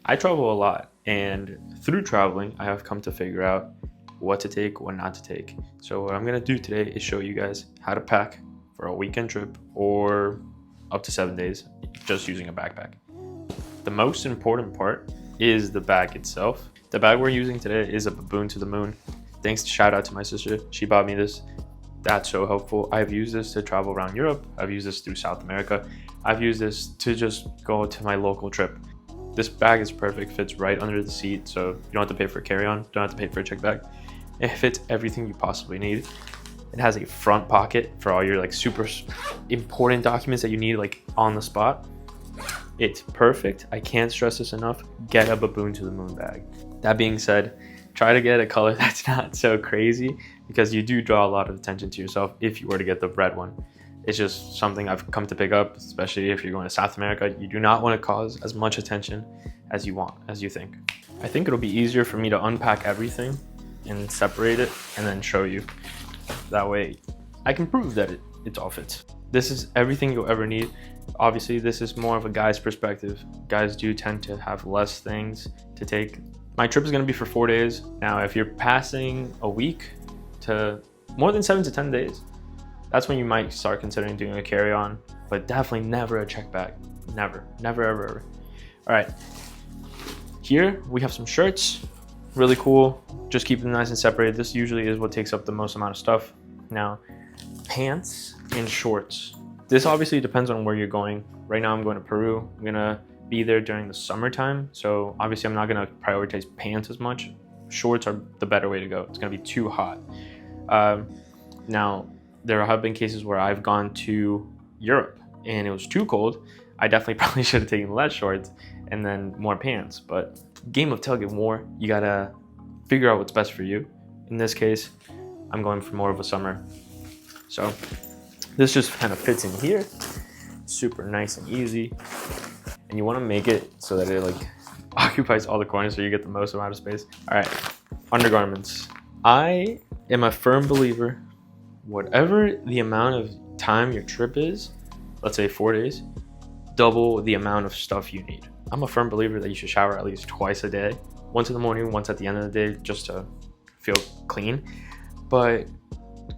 I travel a lot, and through traveling, I have come to figure out what to take, what not to take. So what I'm gonna do today is show you guys how to pack for a weekend trip or up to 7 days just using a backpack. The most important part is the bag itself. The bag we're using today is a Baboon to the Moon. Thanks, shout out to my sister. She bought me this. That's so helpful. I've used this to travel around Europe. I've used this through South America. I've used this to just go to my local trip. This bag is perfect, fits right under the seat, so you don't have to pay for a carry-on, don't have to pay for a check bag. It fits everything you possibly need. It has a front pocket for all your like super important documents that you need like on the spot. It's perfect. I can't stress this enough. Get a Baboon to the Moon bag. That being said, try to get a color that's not so crazy because you do draw a lot of attention to yourself if you were to get the red one. It's just something I've come to pick up, especially if you're going to South America. You do not want to cause as much attention as you want, as you think. I think it'll be easier for me to unpack everything and separate it and then show you. That way I can prove that it all fits. This is everything you'll ever need. Obviously, this is more of a guy's perspective. Guys do tend to have less things to take. My trip is going to be for 4 days. Now, if you're passing a week to more than 7 to 10 days, that's when you might start considering doing a carry-on, but definitely never a check bag. Never, never, ever, ever. All right, here we have some shirts, really cool. Just keep them nice and separated. This usually is what takes up the most amount of stuff. Now, pants and shorts. This obviously depends on where you're going. Right now I'm going to Peru. I'm gonna be there during the summertime, so obviously I'm not gonna prioritize pants as much. Shorts are the better way to go. It's gonna be too hot. Now, there have been cases where I've gone to Europe and it was too cold. I definitely probably should have taken less shorts and then more pants, but game of tug of war, you gotta figure out what's best for you. In this case, I'm going for more of a summer. So this just kind of fits in here, super nice and easy. And you wanna make it so that it like occupies all the corners so you get the most amount of space. All right, undergarments. I am a firm believer, whatever the amount of time your trip is, let's say 4 days, double the amount of stuff you need. I'm a firm believer that you should shower at least twice a day, once in the morning, once at the end of the day, just to feel clean. But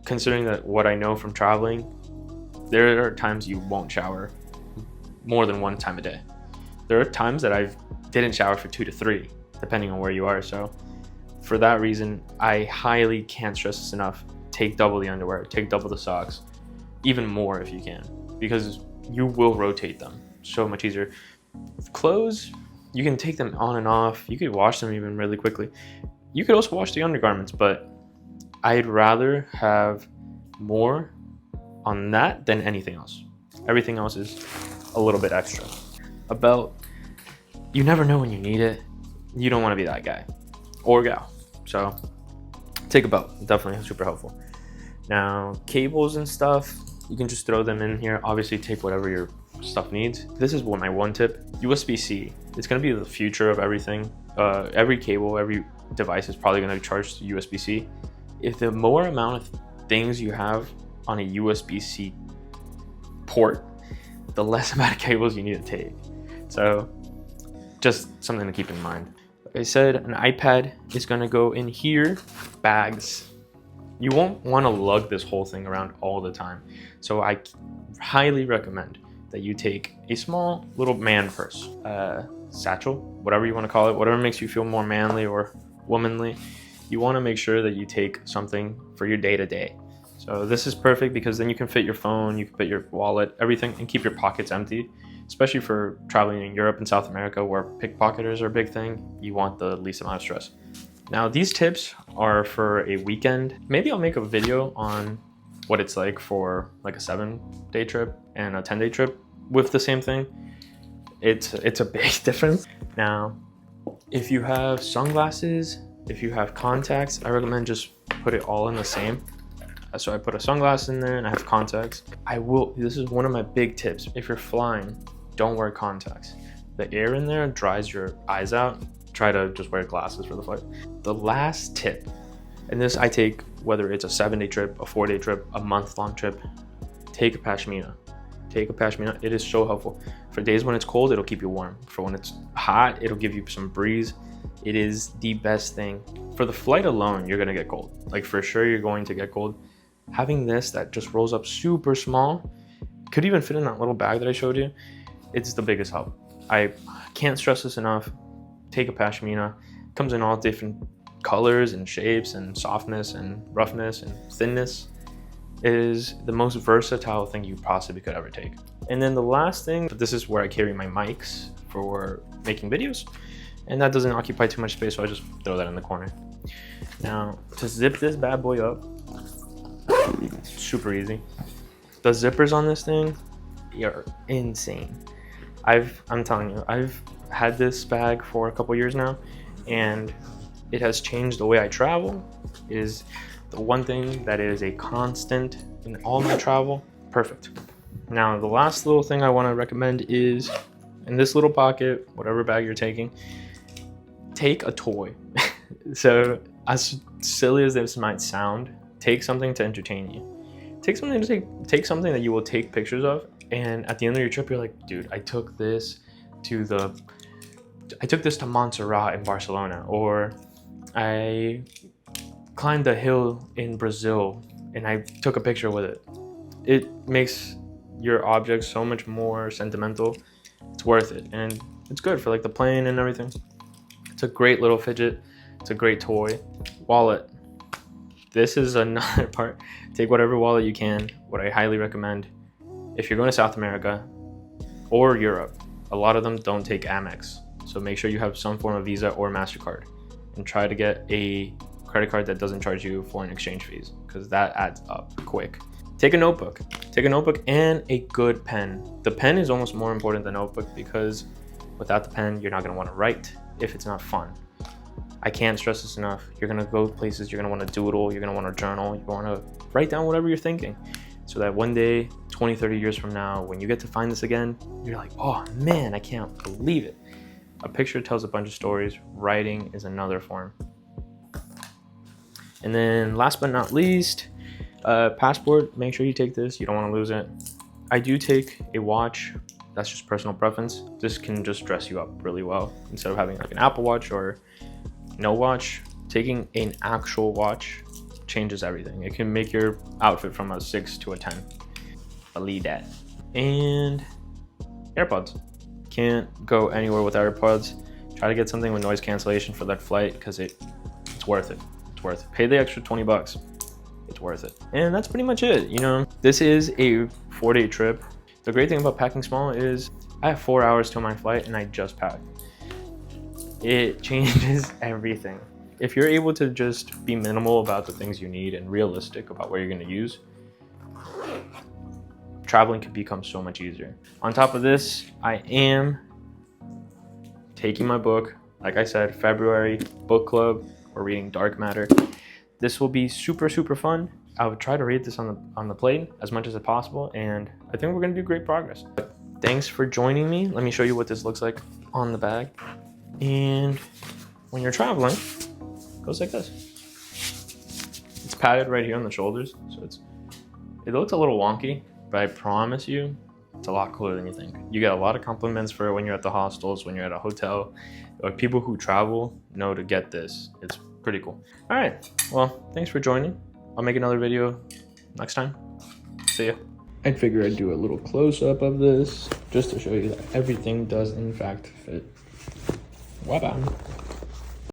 considering that what I know from traveling, there are times you won't shower more than one time a day. There are times that I didn't shower for 2 to 3, depending on where you are. So for that reason, I highly can't stress this enough. Take double the underwear, take double the socks, even more if you can, because you will rotate them so much easier. Clothes, you can take them on and off. You could wash them even really quickly. You could also wash the undergarments, but I'd rather have more on that than anything else. Everything else is a little bit extra. A belt, you never know when you need it. You don't want to be that guy or gal. So take a belt, definitely super helpful. Now, cables and stuff, you can just throw them in here. Obviously, take whatever your stuff needs. This is what my one tip, USB-C. It's gonna be the future of everything. Every cable, every device is probably gonna be charged to USB-C. If the more amount of things you have on a USB-C port, the less amount of cables you need to take. So just something to keep in mind. Like I said, an iPad is gonna go in here. Bags. You won't want to lug this whole thing around all the time. So I highly recommend that you take a small little man purse, satchel, whatever you want to call it, whatever makes you feel more manly or womanly. You want to make sure that you take something for your day-to-day. So this is perfect because then you can fit your phone, you can fit your wallet, everything, and keep your pockets empty, especially for traveling in Europe and South America where pickpocketers are a big thing. You want the least amount of stress. Now, these tips are for a weekend. Maybe I'll make a video on what it's like for like a 7-day trip and a 10-day trip with the same thing. It's a big difference. Now, if you have sunglasses, if you have contacts, I recommend just put it all in the same. So I put a sunglass in there and I have contacts. This is one of my big tips. If you're flying, don't wear contacts. The air in there dries your eyes out. Try to just wear glasses for the flight. The last tip, and this I take whether it's a 7-day trip, a 4-day trip, a month-long trip, take a pashmina. take a pashmina. It is so helpful. For days when it's cold, it'll keep you warm. For when it's hot, it'll give you some breeze. It is the best thing. For the flight alone, you're gonna get cold. Like for sure, you're going to get cold. Having this that just rolls up super small, could even fit in that little bag that I showed you. It's the biggest help. I can't stress this enough. Take a pashmina. Comes in all different colors and shapes and softness and roughness and thinness. It is the most versatile thing you possibly could ever take. And then the last thing, this is where I carry my mics for making videos. And that doesn't occupy too much space, so I just throw that in the corner. Now, to zip this bad boy up, super easy. The zippers on this thing are insane. I'm telling you, I've had this bag for a couple years now, and it has changed the way I travel. It is the one thing that is a constant in all my travel. Perfect. Now, the last little thing I want to recommend is in this little pocket, whatever bag you're taking, take a toy. So as silly as this might sound, take something to entertain you. Take something that you will take pictures of, and at the end of your trip you're like, dude, I took this to Montserrat in Barcelona, or I climbed a hill in Brazil and I took a picture with it. It makes your object so much more sentimental. It's worth it, and it's good for like the plane and everything. It's a great little fidget. It's a great toy. Wallet. This is another part. Take whatever wallet you can. What I highly recommend, if you're going to South America or Europe, a lot of them don't take Amex. So make sure you have some form of Visa or MasterCard, and try to get a credit card that doesn't charge you foreign exchange fees, because that adds up quick. Take a notebook. Take a notebook and a good pen. The pen is almost more important than the notebook, because without the pen, you're not going to want to write if it's not fun. I can't stress this enough. You're going to go places, you're going to want to doodle, you're going to want to journal, you want to write down whatever you're thinking, so that one day, 20, 30 years from now, when you get to find this again, you're like, oh man, I can't believe it. A picture tells a bunch of stories. Writing is another form. And then last but not least, passport. Make sure you take this. You don't want to lose it. I do take a watch. That's just personal preference. This can just dress you up really well. Instead of having like an Apple Watch or no watch, taking an actual watch changes everything. It can make your outfit from a 6 to a 10. Believe that. And AirPods. Can't go anywhere without AirPods. Try to get something with noise cancellation for that flight, because it's worth it. It's worth it. Pay the extra 20 bucks. It's worth it. And that's pretty much it. You know, this is a 4-day trip. The great thing about packing small is I have 4 hours till my flight and I just packed. It changes everything. If you're able to just be minimal about the things you need and realistic about what you're going to use, traveling can become so much easier. On top of this, I am taking my book. Like I said, February book club. We're reading Dark Matter. This will be super, super fun. I would try to read this on the plane as much as possible, and I think we're gonna do great progress. Thanks for joining me. Let me show you what this looks like on the bag. And when you're traveling, it goes like this. It's padded right here on the shoulders, so it looks a little wonky, but I promise you, it's a lot cooler than you think. You get a lot of compliments for it when you're at the hostels, when you're at a hotel, or people who travel know to get this. It's pretty cool. All right, well, thanks for joining. I'll make another video next time. See ya. I figured I'd do a little close-up of this just to show you that everything does in fact fit. Wow.